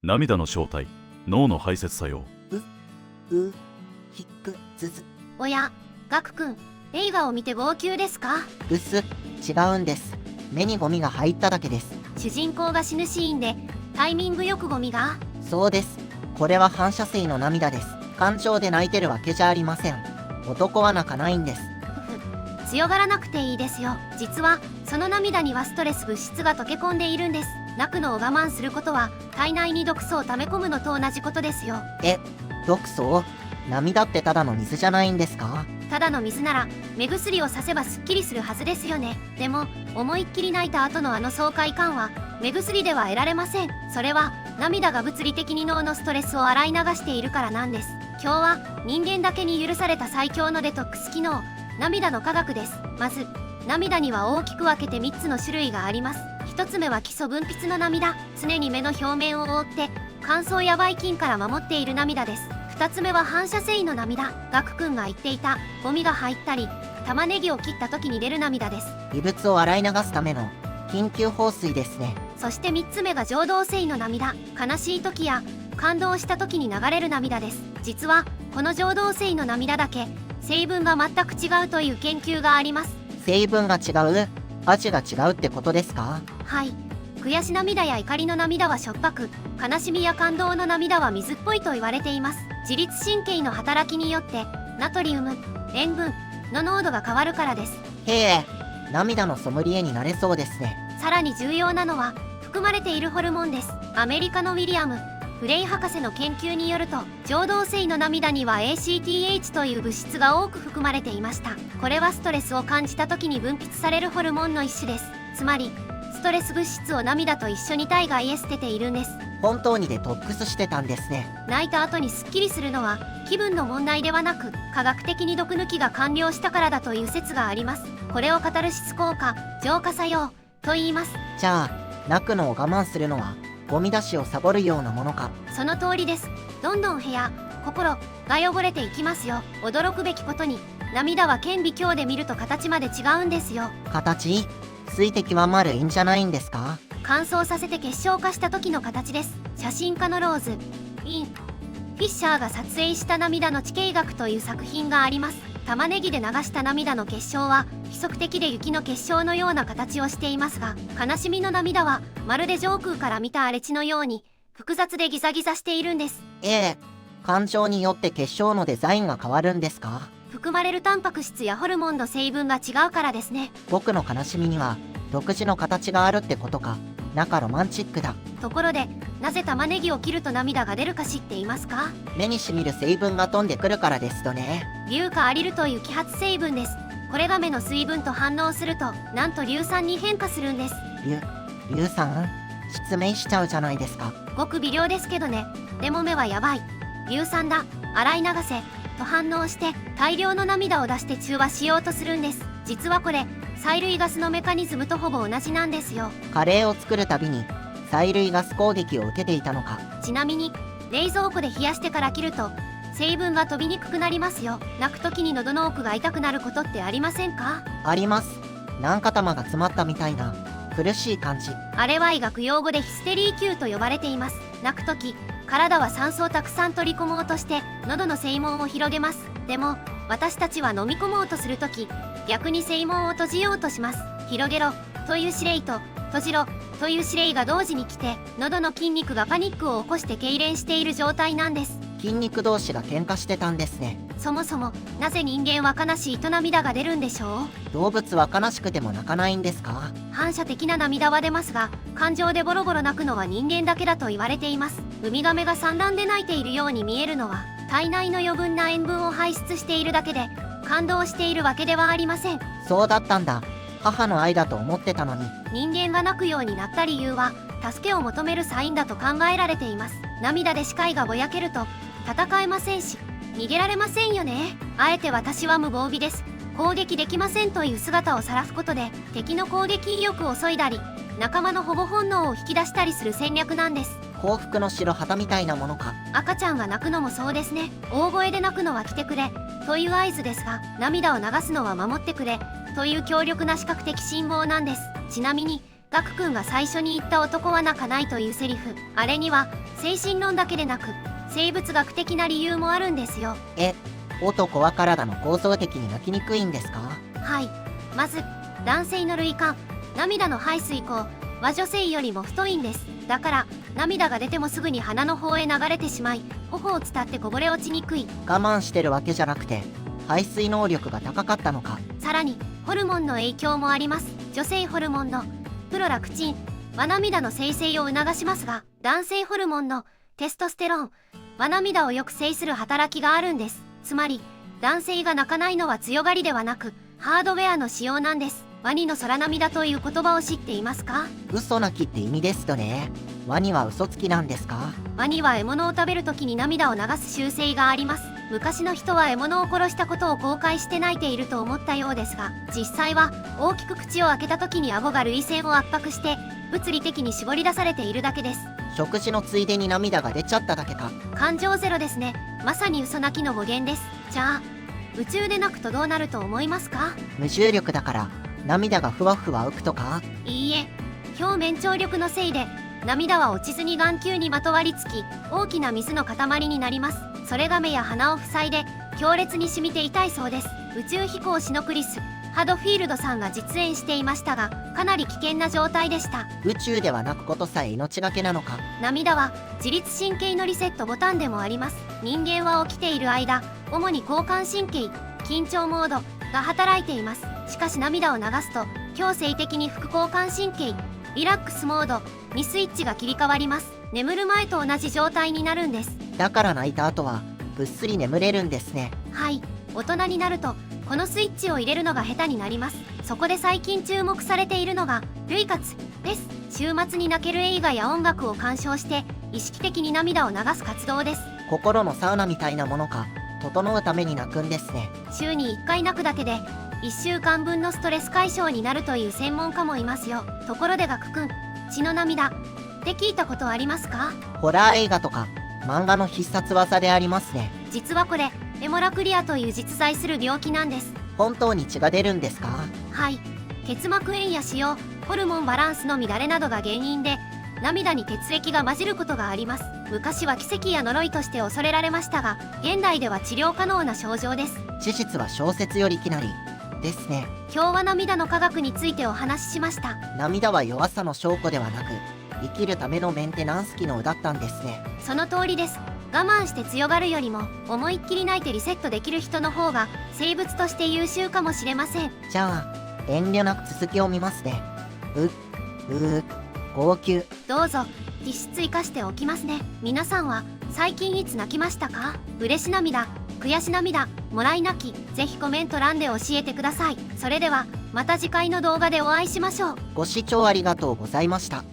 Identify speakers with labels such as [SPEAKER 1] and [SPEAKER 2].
[SPEAKER 1] 涙の正体、脳の排泄作用。
[SPEAKER 2] おや、ガク君、映画を見て号泣ですか？
[SPEAKER 3] 違うんです。目にゴミが入っただけです。
[SPEAKER 2] 主人公が死ぬシーンでタイミングよくゴミが。
[SPEAKER 3] そうです。これは反射性の涙です。感情で泣いてるわけじゃありません。男は泣かないんです。
[SPEAKER 2] 強がらなくていいですよ。実はその涙にはストレス物質が溶け込んでいるんです。泣くのを我慢することは体内に毒素を溜め込むのと同じことですよ。
[SPEAKER 3] 毒素？涙ってただの水じゃないんですか？
[SPEAKER 2] ただの水なら目薬をさせばすっきりするはずですよね。でも思いっきり泣いた後のあの爽快感は目薬では得られません。それは涙が物理的に脳のストレスを洗い流しているからなんです。今日は人間だけに許された最強のデトックス機能、涙の科学です。まず涙には大きく分けて3つの種類があります。1つ目は基礎分泌の涙、常に目の表面を覆って乾燥やばい菌から守っている涙です。2つ目は反射性の涙、ガク君が言っていたゴミが入ったり玉ねぎを切った時に出る涙です。
[SPEAKER 3] 異物を洗い流すための緊急放水ですね。
[SPEAKER 2] そして3つ目が情動性の涙、悲しい時や感動した時に流れる涙です。実はこの情動性の涙だけ成分が全く違うという研究があります。
[SPEAKER 3] 成分が違う？味が違うってことですか？
[SPEAKER 2] はい。悔し涙や怒りの涙はしょっぱく、悲しみや感動の涙は水っぽいと言われています。自律神経の働きによってナトリウム、塩分の濃度が変わるからです。
[SPEAKER 3] へえ、涙のソムリエになれそうですね。
[SPEAKER 2] さらに重要なのは含まれているホルモンです。アメリカのウィリアム・フレイ博士の研究によると、情動性の涙には ACTH という物質が多く含まれていました。これはストレスを感じた時に分泌されるホルモンの一種です。つまりストレス物質を涙と一緒に体外へ捨てているんです。
[SPEAKER 3] 本当にデトックスしてたんですね。
[SPEAKER 2] 泣いた後にすっきりするのは気分の問題ではなく、科学的に毒抜きが完了したからだという説があります。これをカタルシス効果、浄化作用と言います。
[SPEAKER 3] じゃあ泣くのを我慢するのはゴミ出しをサボるようなものか？
[SPEAKER 2] その通りです。どんどん部屋、心が汚れていきますよ。驚くべきことに涙は顕微鏡で見ると形まで違うんですよ。
[SPEAKER 3] 形？水滴は丸いんじゃないんですか？
[SPEAKER 2] 乾燥させて結晶化した時の形です。写真家のローズ・イン・フィッシャーが撮影した涙の地形学という作品があります。玉ねぎで流した涙の結晶は規則的で雪の結晶のような形をしていますが、悲しみの涙はまるで上空から見た荒れ地のように複雑でギザギザしているんです。
[SPEAKER 3] 感情によって結晶のデザインが変わるんですか？
[SPEAKER 2] 含まれるタンパク質やホルモンの成分が違うからですね。
[SPEAKER 3] 僕の悲しみには独自の形があるってことか。なんかロマンチックだ。
[SPEAKER 2] ところで、なぜ玉ねぎを切ると涙が出るか知っていますか？
[SPEAKER 3] 目にしみる成分が飛んでくるからですとね。
[SPEAKER 2] 硫化アリルという揮発成分です。これが目の水分と反応すると、なんと硫酸に変化するんです。
[SPEAKER 3] 硫酸？失明しちゃうじゃないですか。
[SPEAKER 2] ごく微量ですけどね。でも目はやばい。硫酸だ、洗い流せと反応して大量の涙を出して中和しようとするんです。実はこれ催涙ガスのメカニズムとほぼ同じなんですよ。
[SPEAKER 3] カレーを作るたびに催涙ガス攻撃を受けていたのか。
[SPEAKER 2] ちなみに冷蔵庫で冷やしてから切ると成分が飛びにくくなりますよ。泣く時に喉の奥が痛くなることってありませんか？
[SPEAKER 3] あります。なんか玉が詰まったみたいな苦しい感じ。
[SPEAKER 2] あれは医学用語でヒステリー級と呼ばれています。泣く時体は酸素をたくさん取り込もうとして喉の声門を広げます。でも私たちは飲み込もうとする時逆に声門を閉じようとします。広げろという指令と閉じろという指令が同時に来て、喉の筋肉がパニックを起こして痙攣している状態なんです。
[SPEAKER 3] 筋肉同士が喧嘩してたんですね。
[SPEAKER 2] そもそもなぜ人間は悲しいと涙が出るんでしょう？
[SPEAKER 3] 動物は悲しくても泣かないんですか？
[SPEAKER 2] 反射的な涙は出ますが、感情でボロボロ泣くのは人間だけだと言われています。ウミガメが産卵で泣いているように見えるのは体内の余分な塩分を排出しているだけで、感動しているわけではありません。
[SPEAKER 3] そうだったんだ。母の愛だと思ってたのに。
[SPEAKER 2] 人間が泣くようになった理由は助けを求めるサインだと考えられています。涙で視界がぼやけると戦えませんし逃げられませんよね。あえて私は無防備です、攻撃できませんという姿を晒すことで敵の攻撃意欲を削いだり仲間の保護本能を引き出したりする戦略なんです。
[SPEAKER 3] 幸福の白旗みたいなものか。
[SPEAKER 2] 赤ちゃんが泣くのもそうですね。大声で泣くのは来てくれという合図ですが、涙を流すのは守ってくれという強力な視覚的信号なんです。ちなみにガク君が最初に言った男は泣かないというセリフ、あれには精神論だけでなく生物学的な理由もあるんですよ。
[SPEAKER 3] 男は体の構造的に泣きにくいんですか？
[SPEAKER 2] はい。まず男性の涙管、涙の排水口は女性よりも太いんです。だから涙が出てもすぐに鼻の方へ流れてしまい、頬を伝ってこぼれ落ちにくい。
[SPEAKER 3] 我慢してるわけじゃなくて排水能力が高かったのか。
[SPEAKER 2] さらにホルモンの影響もあります。女性ホルモンのプロラクチンは涙の生成を促しますが、男性ホルモンのテストステロンは涙を抑制する働きがあるんです。つまり男性が泣かないのは強がりではなくハードウェアの使用なんです。ワニの空涙という言葉を知っていますか？
[SPEAKER 3] 嘘泣きって意味ですとね。ワニは嘘つきなんですか？
[SPEAKER 2] ワニは獲物を食べるときに涙を流す習性があります。昔の人は獲物を殺したことを後悔して泣いていると思ったようですが、実際は大きく口を開けた時に顎が涙腺を圧迫して物理的に絞り出されているだけです。
[SPEAKER 3] 食事のついでに涙が出ちゃっただけか。
[SPEAKER 2] 感情ゼロですね。まさに嘘泣きの語源です。じゃあ宇宙で泣くとどうなると思いますか？
[SPEAKER 3] 無重力だから涙がふわふわ浮くとか？
[SPEAKER 2] いいえ、表面張力のせいで涙は落ちずに眼球にまとわりつき、大きな水の塊になります。それが目や鼻を塞いで強烈に染みて痛いそうです。宇宙飛行士のクリス・ハドフィールドさんが実演していましたが、かなり危険な状態でした。
[SPEAKER 3] 宇宙では泣くことさえ命がけなのか。
[SPEAKER 2] 涙は自律神経のリセットボタンでもあります。人間は起きている間、主に交感神経、緊張モードが働いています。しかし涙を流すと強制的に副交感神経、リラックスモードにスイッチが切り替わります。眠る前と同じ状態になるんです。
[SPEAKER 3] だから泣いた後はぐっすり眠れるんですね。
[SPEAKER 2] はい、大人になるとこのスイッチを入れるのが下手になります。そこで最近注目されているのが涙活です。週末に泣ける映画や音楽を鑑賞して意識的に涙を流す活動です。
[SPEAKER 3] 心のサウナみたいなものか。整うために泣くんですね。
[SPEAKER 2] 週に1回泣くだけで1週間分のストレス解消になるという専門家もいますよ。ところでガクくん、血の涙って聞いたことありますか？
[SPEAKER 3] ホラー映画とか漫画の必殺技でありますね。
[SPEAKER 2] 実はこれヘモラクリアという実在する病気なんです。
[SPEAKER 3] 本当に血が出るんですか？
[SPEAKER 2] はい、結膜炎や腫瘍、ホルモンバランスの乱れなどが原因で涙に血液が混じることがあります。昔は奇跡や呪いとして恐れられましたが、現代では治療可能な症状です。
[SPEAKER 3] 事実は小説よりきなりですね。
[SPEAKER 2] 今日は涙の科学についてお話ししました。
[SPEAKER 3] 涙は弱さの証拠ではなく生きるためのメンテナンス機能だったんですね。
[SPEAKER 2] その通りです。我慢して強がるよりも思いっきり泣いてリセットできる人の方が生物として優秀かもしれません。
[SPEAKER 3] じゃあ遠慮なく続きを見ますね。号泣。
[SPEAKER 2] どうぞ実質生かしておきますね。皆さんは最近いつ泣きましたか？嬉し涙、悔し涙、もらい泣き、ぜひコメント欄で教えてください。それではまた次回の動画でお会いしましょう。
[SPEAKER 3] ご視聴ありがとうございました。